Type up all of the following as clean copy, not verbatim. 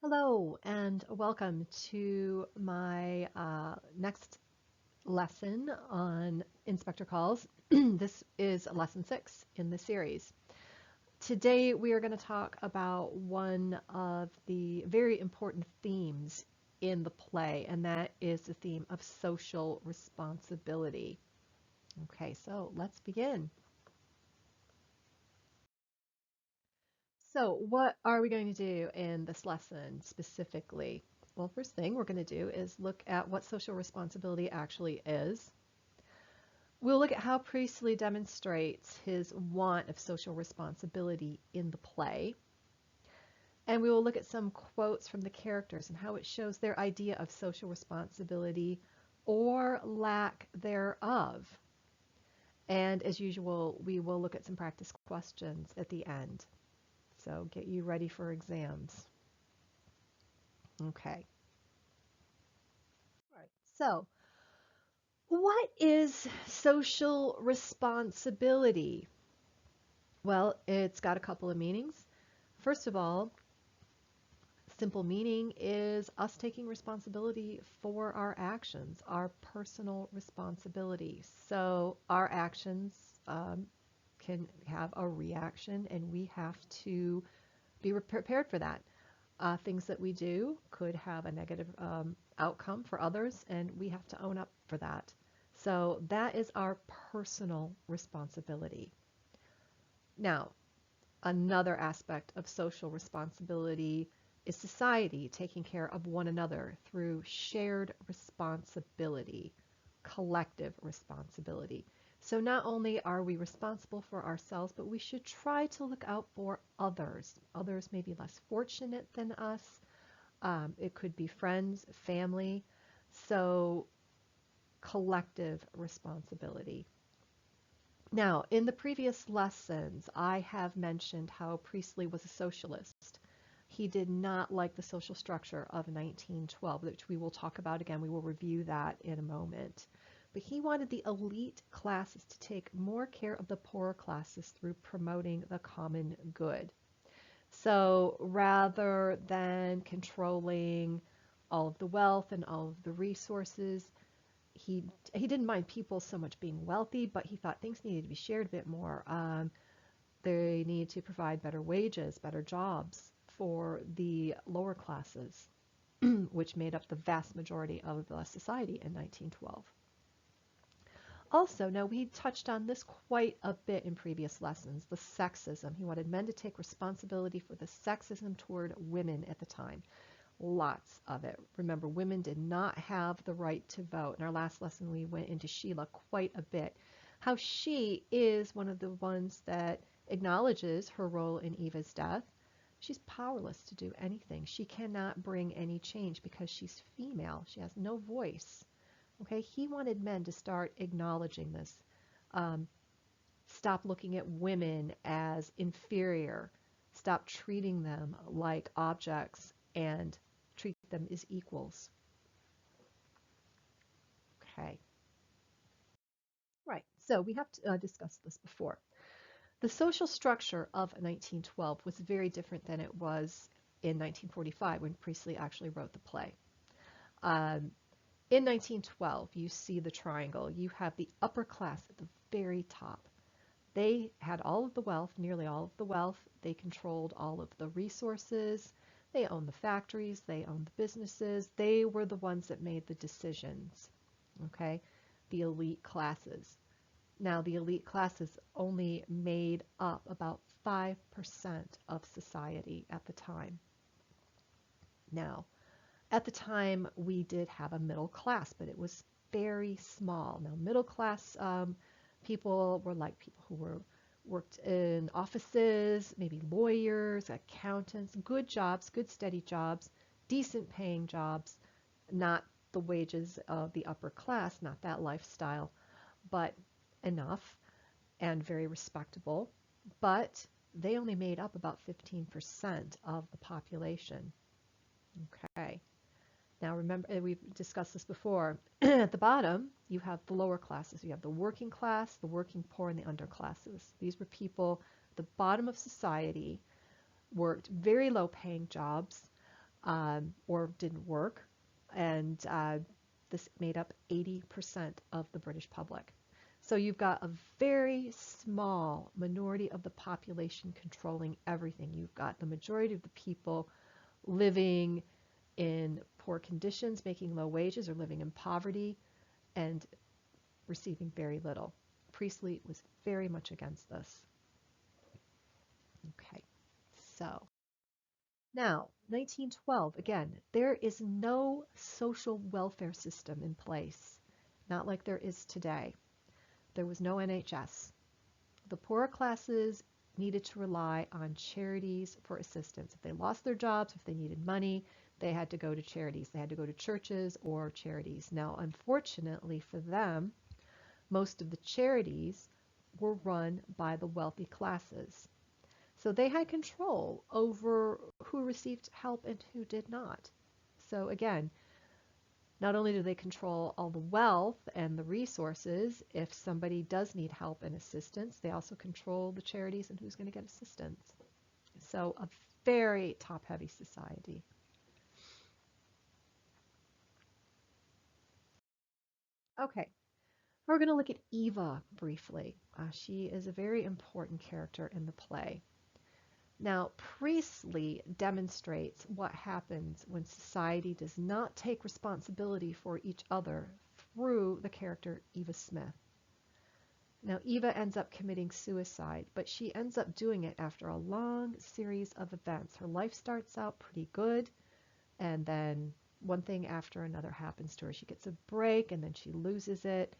Hello and welcome to my next lesson on inspector calls. This is lesson 6 in the series. Today we are going to talk about one of the very important themes in the play, and that is the theme of social responsibility. Okay, so let's begin. So what are we going to do in this lesson specifically? Well, first thing we're going to do is look at what social responsibility actually is. We'll look at how Priestley demonstrates his want of social responsibility in the play. And we will look at some quotes from the characters and how it shows their idea of social responsibility or lack thereof. And as usual, we will look at some practice questions at the end. So get you ready for exams. Okay. All right. So, what is social responsibility? Well, it's got a couple of meanings. First of all, simple meaning is us taking responsibility for our actions, our personal responsibility. So our actions can have a reaction, and we have to be prepared for that. Things that we do could have a negative outcome for others, and we have to own up for that. So that is our personal responsibility. Now, another aspect of social responsibility is society taking care of one another through shared responsibility, collective responsibility. So not only are we responsible for ourselves, but we should try to look out for others. Others may be less fortunate than us. It could be friends, family. So collective responsibility. Now, in the previous lessons, I have mentioned how Priestley was a socialist. He did not like the social structure of 1912, which we will talk about again. We will review that in a moment. But he wanted the elite classes to take more care of the poorer classes through promoting the common good. So rather than controlling all of the wealth and all of the resources, he he didn't mind people so much being wealthy, but he thought things needed to be shared a bit more. They need to provide better wages, better jobs for the lower classes, which made up the vast majority of the society in 1912. Also, now we touched on this quite a bit in previous lessons, the sexism. He wanted men to take responsibility for the sexism toward women at the time. Lots of it. Remember, women did not have the right to vote. In our last lesson, we went into Sheila quite a bit. How she is one of the ones that acknowledges her role in Eva's death. She's powerless to do anything. She cannot bring any change because she's female. She has no voice. Okay, he wanted men to start acknowledging this. Um, Stop looking at women as inferior. Stop treating them like objects and treat them as equals. Okay, right. So we have to, discussed this before. The social structure of 1912 was very different than it was in 1945 when Priestley actually wrote the play. Um, in 1912, you see the triangle. You have the upper class at the very top. They had all of the wealth, nearly all of the wealth. They controlled all of the resources. They owned the factories. They owned the businesses. They were the ones that made the decisions. Okay, the elite classes. Now, the elite classes only made up about 5% of society at the time. Now, at the time, we did have a middle class, but it was very small. Now, middle class people were like people who worked in offices, maybe lawyers, accountants, good jobs, good steady jobs, decent paying jobs, not the wages of the upper class, not that lifestyle, but enough and very respectable. But they only made up about 15% of the population. Okay. Now remember, we've discussed this before. At the bottom, you have the lower classes. You have the working class, the working poor, and the underclasses. These were people at the bottom of society, worked very low paying jobs, or didn't work. And this made up 80% of the British public. So you've got a very small minority of the population controlling everything. You've got the majority of the people living in poor conditions, making low wages, or living in poverty and receiving very little. Priestley was very much against this. Okay, so now 1912, again, there is no social welfare system in place, not like there is today. There was no NHS. The poorer classes needed to rely on charities for assistance. If they lost their jobs, if they needed money, they had to go to charities. They had to go to churches or charities. Now, unfortunately for them, most of the charities were run by the wealthy classes. So they had control over who received help and who did not. So again, not only do they control all the wealth and the resources, if somebody does need help and assistance, they also control the charities and who's going to get assistance. So a very top-heavy society. Okay, we're going to look at Eva briefly. She is a very important character in the play. Now, Priestley demonstrates what happens when society does not take responsibility for each other through the character Eva Smith. Now, Eva ends up committing suicide, but she ends up doing it after a long series of events. Her life starts out pretty good, and then one thing after another happens to her. She gets a break, and then she loses it,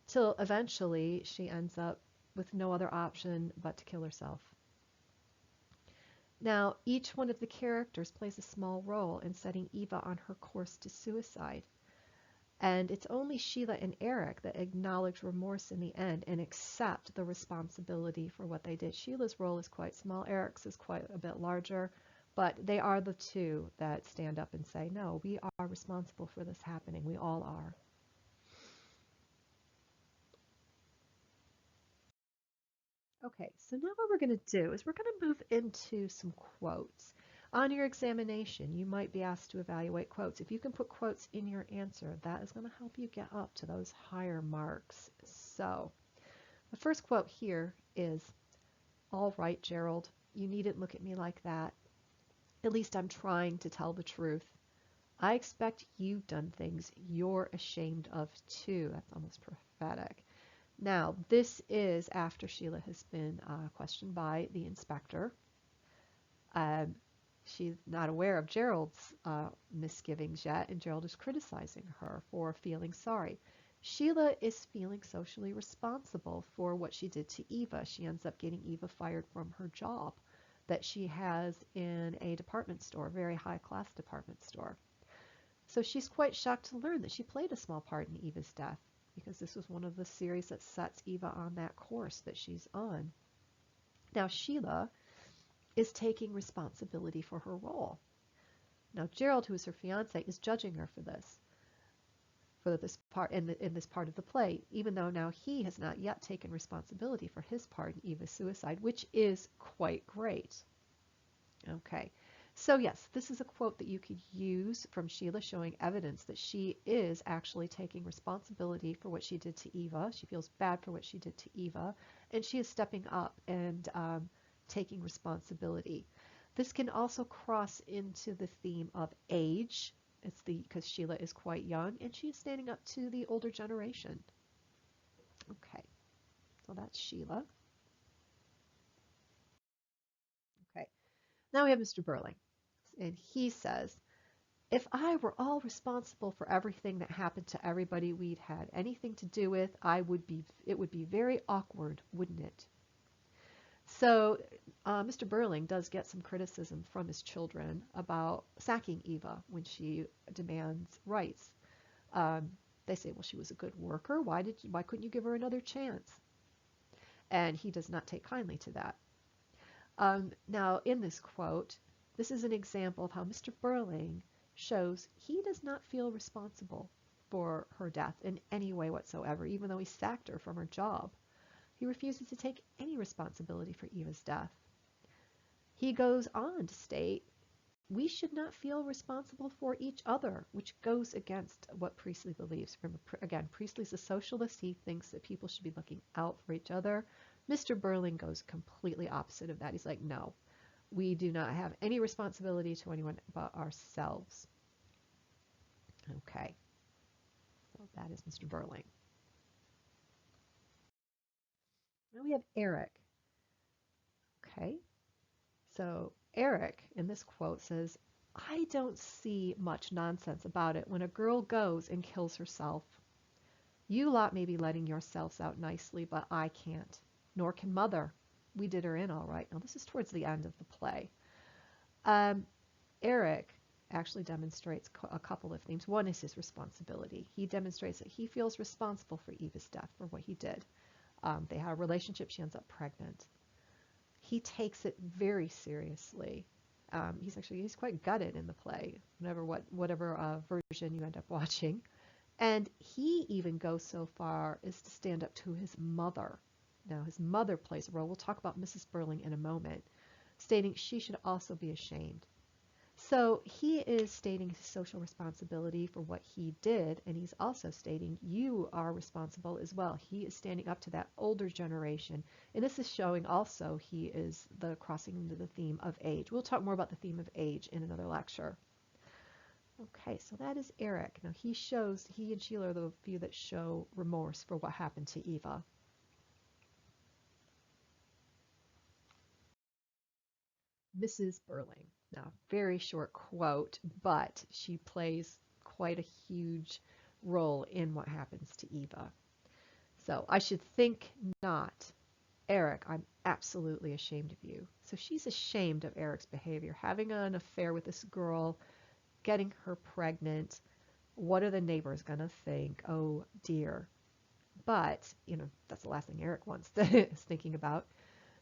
till eventually she ends up with no other option but to kill herself. Now, each one of the characters plays a small role in setting Eva on her course to suicide. And it's only Sheila and Eric that acknowledge remorse in the end and accept the responsibility for what they did. Sheila's role is quite small, Eric's is quite a bit larger, but they are the two that stand up and say, no, we are responsible for this happening. We all are. Okay, so now what we're going to do is we're going to move into some quotes. On your examination, you might be asked to evaluate quotes. If you can put quotes in your answer, that is going to help you get up to those higher marks. So, the first quote here is, "All right, Gerald, you needn't look at me like that. At least I'm trying to tell the truth. I expect you've done things you're ashamed of too." That's almost prophetic. Now, this is after Sheila has been questioned by the inspector. Um, she's not aware of Gerald's misgivings yet, and Gerald is criticizing her for feeling sorry. Sheila is feeling socially responsible for what she did to Eva. She ends up getting Eva fired from her job that she has in a department store, a very high-class department store. So she's quite shocked to learn that she played a small part in Eva's death, because this was one of the series that sets Eva on that course that she's on. Now, Sheila is taking responsibility for her role. Now, Gerald, who is her fiance, is judging her for this part in this part of the play, even though now he has not yet taken responsibility for his part in Eva's suicide, which is quite great. Okay. So yes, this is a quote that you could use from Sheila, showing evidence that she is actually taking responsibility for what she did to Eva. She feels bad for what she did to Eva, and she is stepping up and taking responsibility. This can also cross into the theme of age. It's because Sheila is quite young, and she is standing up to the older generation. Okay, so that's Sheila. Okay, now we have Mr. Burling, and he says, "If I were all responsible for everything that happened to everybody we'd had anything to do with, it would be very awkward, wouldn't it?" So Mr. Burling does get some criticism from his children about sacking Eva when she demands rights. They say, well, she was a good worker. Why couldn't you give her another chance? And he does not take kindly to that. Now, in this quote, this is an example of how Mr. Burling shows he does not feel responsible for her death in any way whatsoever, even though he sacked her from her job. He refuses to take any responsibility for Eva's death. He goes on to state, we should not feel responsible for each other, which goes against what Priestley believes. Remember, again, Priestley's a socialist. He thinks that people should be looking out for each other. Mr. Berling goes completely opposite of that. He's like, no, we do not have any responsibility to anyone but ourselves. Okay, so that is Mr. Berling. Now we have Eric. Okay, so Eric in this quote says, I don't see much nonsense about it when a girl goes and kills herself. You lot may be letting yourselves out nicely, but I can't. Nor can Mother. We did her in all right. Now, this is towards the end of the play. Eric actually demonstrates a couple of themes. One is his responsibility. He demonstrates that he feels responsible for Eva's death, for what he did. They had a relationship. She ends up pregnant. He takes it very seriously. He's quite gutted in the play, whatever version you end up watching. And he even goes so far as to stand up to his mother. Now, his mother plays a role. We'll talk about Mrs. Berling in a moment, stating she should also be ashamed. So he is stating his social responsibility for what he did, and he's also stating you are responsible as well. He is standing up to that older generation, and this is showing also he is the crossing into the theme of age. We'll talk more about the theme of age in another lecture. Okay, so that is Eric. Now he and Sheila are the few that show remorse for what happened to Eva. Mrs. Berling. Now, very short quote, but she plays quite a huge role in what happens to Eva. So I should think not. Eric, I'm absolutely ashamed of you. So she's ashamed of Eric's behavior, having an affair with this girl, getting her pregnant. What are the neighbors going to think? Oh, dear. But, that's the last thing Eric is thinking about.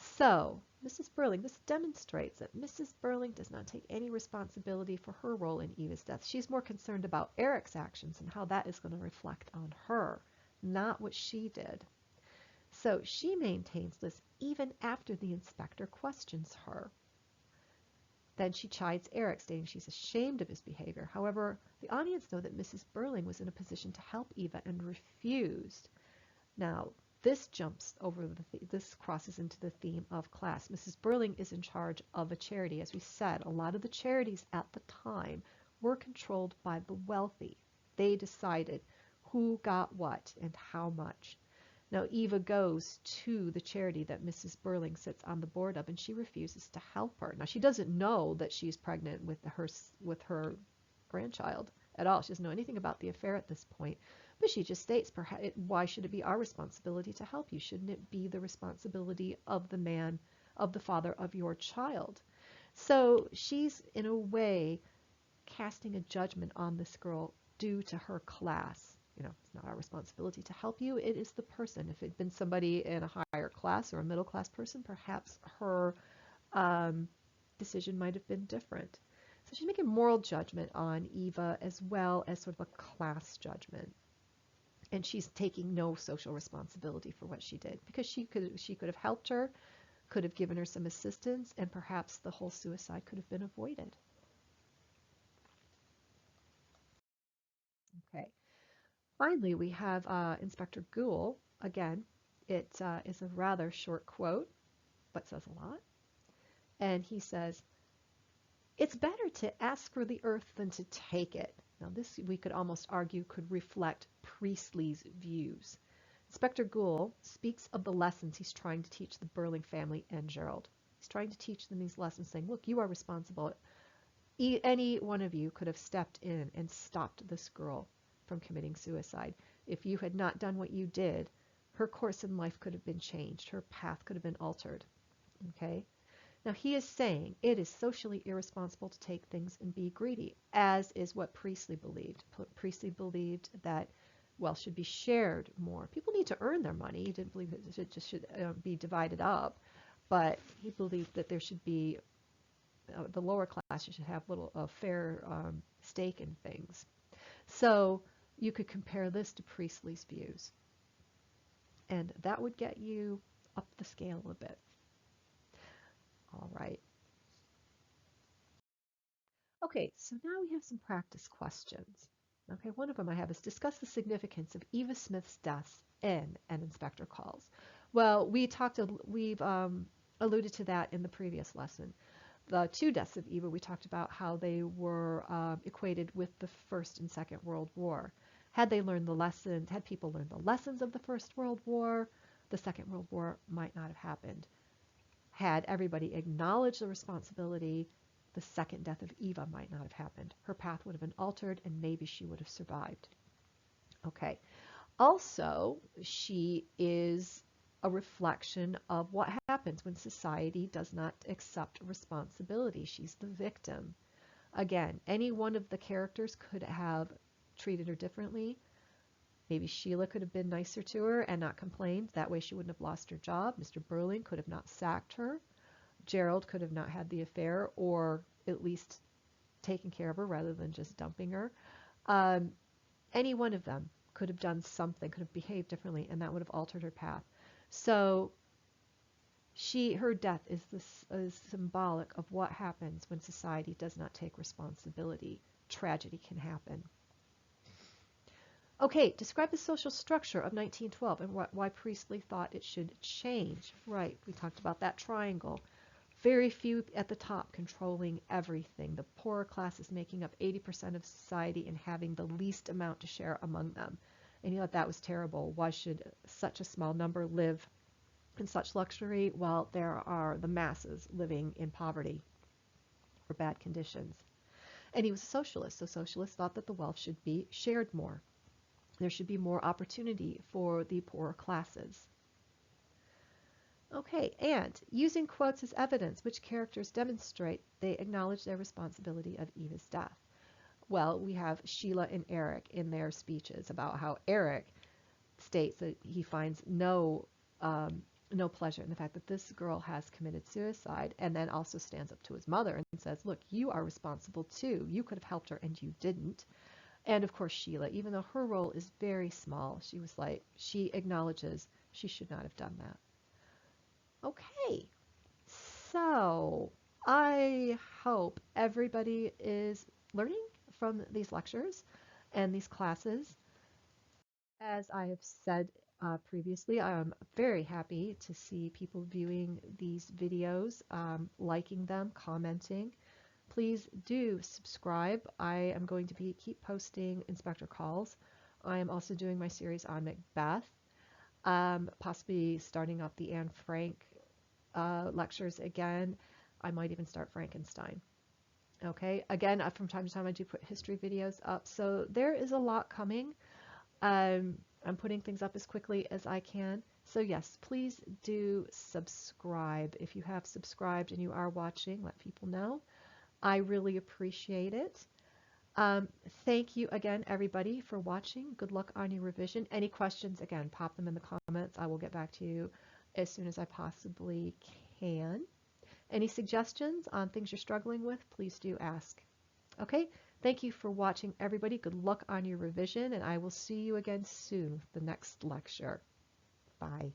So, Mrs. Berling, this demonstrates that Mrs. Berling does not take any responsibility for her role in Eva's death. She's more concerned about Eric's actions and how that is going to reflect on her, not what she did. So she maintains this even after the inspector questions her. Then she chides Eric, stating she's ashamed of his behavior. However, the audience know that Mrs. Berling was in a position to help Eva and refused. Now, this crosses into the theme of class. Mrs. Berling is in charge of a charity. As we said, a lot of the charities at the time were controlled by the wealthy. They decided who got what and how much. Now, Eva goes to the charity that Mrs. Berling sits on the board of, and she refuses to help her. Now, she doesn't know that she's pregnant with her grandchild at all. She doesn't know anything about the affair at this point. But she just states, why should it be our responsibility to help you? Shouldn't it be the responsibility of the man, of the father of your child? So she's, in a way, casting a judgment on this girl due to her class. It's not our responsibility to help you. It is the person. If it had been somebody in a higher class or a middle class person, perhaps her decision might have been different. So she's making moral judgment on Eva as well as sort of a class judgment. And she's taking no social responsibility for what she did, because she could have helped her, could have given her some assistance, and perhaps the whole suicide could have been avoided. Okay. Finally, we have Inspector Gould. Again, it is a rather short quote, but says a lot. And he says, "It's better to ask for the earth than to take it." Now, this, we could almost argue, could reflect Priestley's views. Inspector Gould speaks of the lessons he's trying to teach the Berling family and Gerald. He's trying to teach them these lessons, saying, look, you are responsible. Any one of you could have stepped in and stopped this girl from committing suicide. If you had not done what you did, her course in life could have been changed. Her path could have been altered. Okay? Now, he is saying it is socially irresponsible to take things and be greedy, as is what Priestley believed. Priestley believed that wealth should be shared more. People need to earn their money. He didn't believe it should be divided up, but he believed that there should be, the lower classes should have a fair stake in things. So you could compare this to Priestley's views, and that would get you up the scale a bit. All right. Okay, so now we have some practice questions. Okay, one of them I have is discuss the significance of Eva Smith's deaths in An Inspector Calls. Well, we've alluded to that in the previous lesson. The two deaths of Eva, we talked about how they were equated with the First and Second World War. Had people learned the lessons of the First World War, the Second World War might not have happened. Had everybody acknowledged the responsibility, the second death of Eva might not have happened. Her path would have been altered and maybe she would have survived. Okay. Also, she is a reflection of what happens when society does not accept responsibility. She's the victim. Again, any one of the characters could have treated her differently. Maybe Sheila could have been nicer to her and not complained. That way she wouldn't have lost her job. Mr. Burling could have not sacked her. Gerald could have not had the affair, or at least taken care of her rather than just dumping her. Any one of them could have done something, could have behaved differently, and that would have altered her path. So her death is symbolic of what happens when society does not take responsibility. Tragedy can happen. Okay, describe the social structure of 1912 and why Priestley thought it should change. Right, we talked about that triangle. Very few at the top controlling everything. The poorer classes making up 80% of society and having the least amount to share among them. And you know, that was terrible. Why should such a small number live in such luxury? Well, there are the masses living in poverty or bad conditions. And he was a socialist, so socialists thought that the wealth should be shared more. There should be more opportunity for the poorer classes. Okay, and using quotes as evidence, which characters demonstrate they acknowledge their responsibility of Eva's death? Well, we have Sheila and Eric in their speeches about how Eric states that he finds no pleasure in the fact that this girl has committed suicide, and then also stands up to his mother and says, look, you are responsible too. You could have helped her and you didn't. And of course, Sheila, even though her role is very small, she acknowledges she should not have done that. Okay, so I hope everybody is learning from these lectures and these classes. As I have said previously, I'm very happy to see people viewing these videos, liking them, commenting. Please do subscribe. I am going to keep posting Inspector Calls. I am also doing my series on Macbeth, possibly starting up the Anne Frank lectures again. I might even start Frankenstein. Okay, again, from time to time I do put history videos up, so there is a lot coming. I'm putting things up as quickly as I can. So yes, please do subscribe. If you have subscribed and you are watching, let people know. I really appreciate it. Thank you again, everybody, for watching. Good luck on your revision. Any questions, again, pop them in the comments. I will get back to you as soon as I possibly can. Any suggestions on things you're struggling with, please do ask. Okay, thank you for watching, everybody. Good luck on your revision, and I will see you again soon with the next lecture. Bye.